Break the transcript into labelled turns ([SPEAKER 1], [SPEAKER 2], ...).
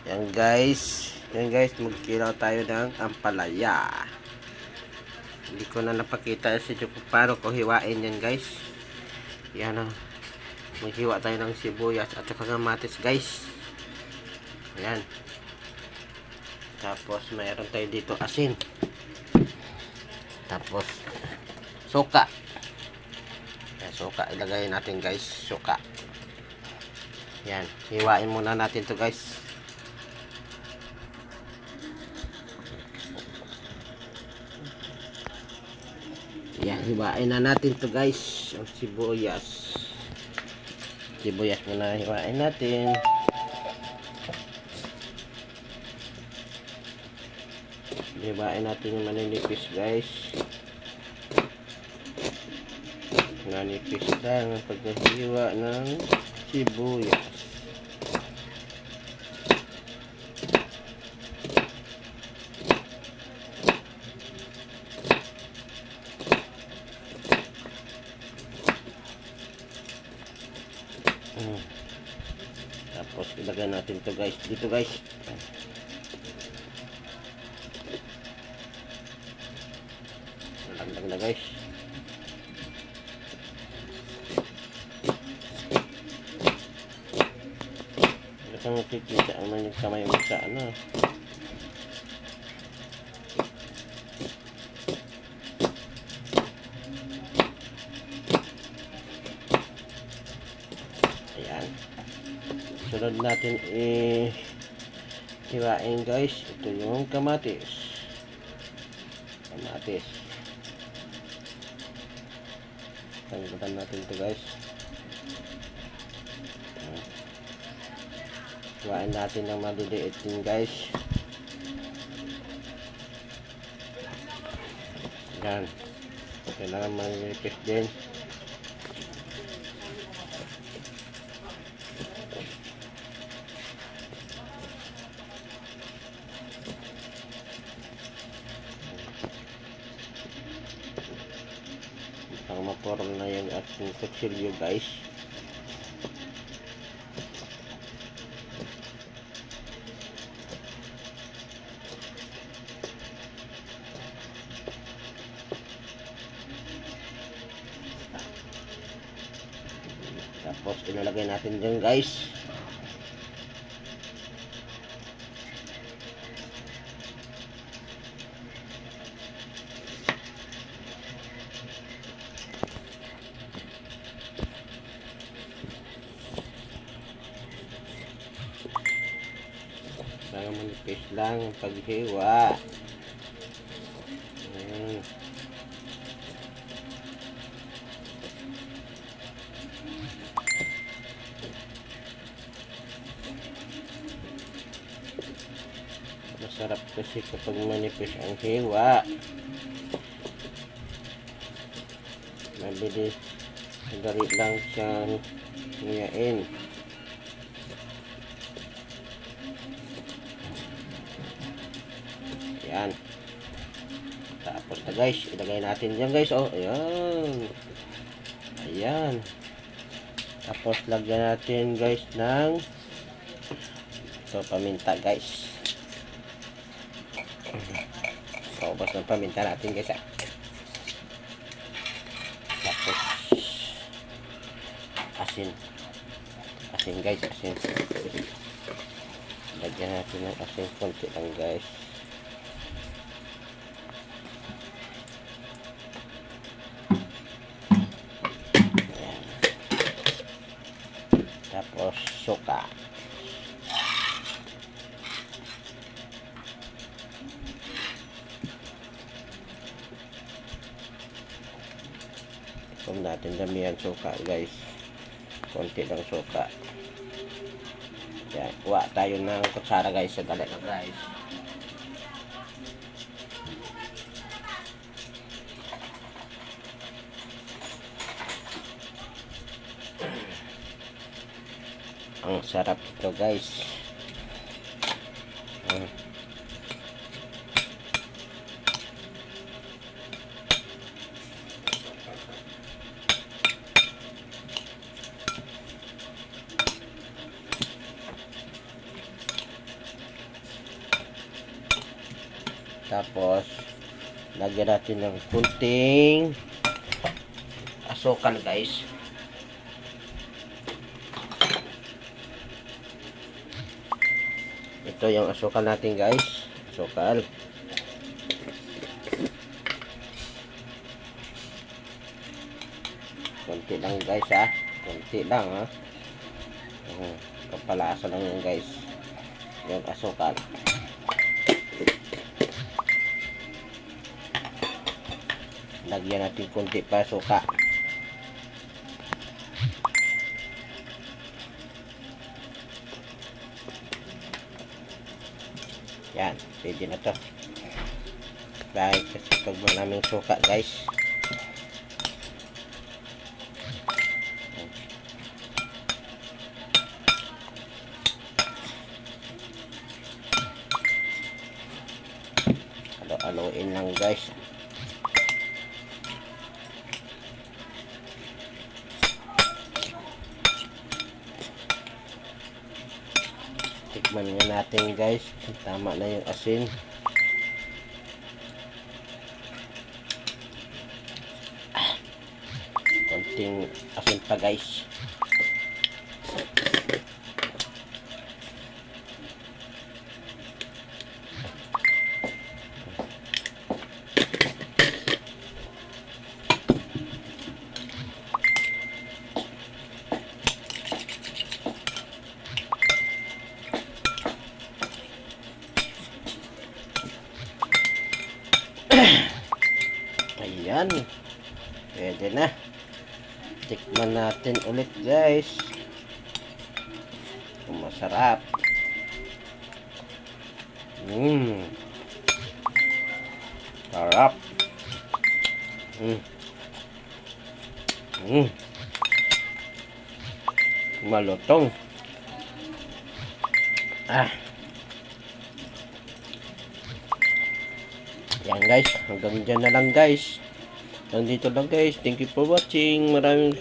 [SPEAKER 1] Yan guys, magkilaw tayo ng ampalaya. Hindi ko na napakita sa inyo kung paano ko hiwain yan guys. Yan o. Maghiwa tayo ng sibuyas at saka kamatis guys. Yan. Tapos mayroon tayo dito asin. Tapos suka. Yan, suka ilagay natin guys. Suka. Yan. Hiwain muna natin to guys. Yan, hiwain na natin to guys. Ang sibuyas. Sibuyas muna hiwain natin. Hiwain natin yung maninipis guys. Manipis lang ang paghiwa ng sibuyas. Tapos ilagay natin to guys dito guys. Lagdag na guys. Kung nakikita naman yung kamay mo sa ano. Ayan. Sunod natin hiwain guys. Ito yung kamatis. Kamatis. Tanggalan natin ito guys. Hiwain natin ng maliliit din guys. Yan. Kailangan maliliit din. Pang maporm na yung ating kutsilyo guys. Tapos ilalagay natin dyan guys. Kaya manipis lang ang paghiwa. Masarap kasi kapag manipis ang hiwa. Mabilis. Madali lang siyang hiyain. Ayan. Tapos na guys, ilagay natin dyan guys. Oh, ayan. Ayan. Tapos lagyan natin guys ng paminta guys. Paubos ng paminta natin guys. Tapos asin. Asin guys, asin. Lagyan natin ng asin konti lang guys. Ayan. Tapos suka. Huwag natin damihan suka guys. Konti lang suka. Yan. Kuha tayo ng kutsara guys. Sa dali lang guys. Ang sarap ito guys. Tapos, lagyan natin ng kunting asukal guys. Ito yung asukal natin guys. Asukal. Kunti lang guys ha. Kunti lang ha. Kapalasa lang yan guys. Yung asukal. Lagyan natin kunti pa suka. Yan, pwede na to. Dahil kasi pag maraming suka guys. Halo-haloin lang guys. Tikman nga natin guys. Tama na yung asin. Konting asin pa guys. Ayan. Pwede na. Tikman natin ulit guys. Kung masarap. Sarap. Malutong. Yan guys, hanggang dyan na lang guys. Nandito lang guys. Thank you for watching. Maraming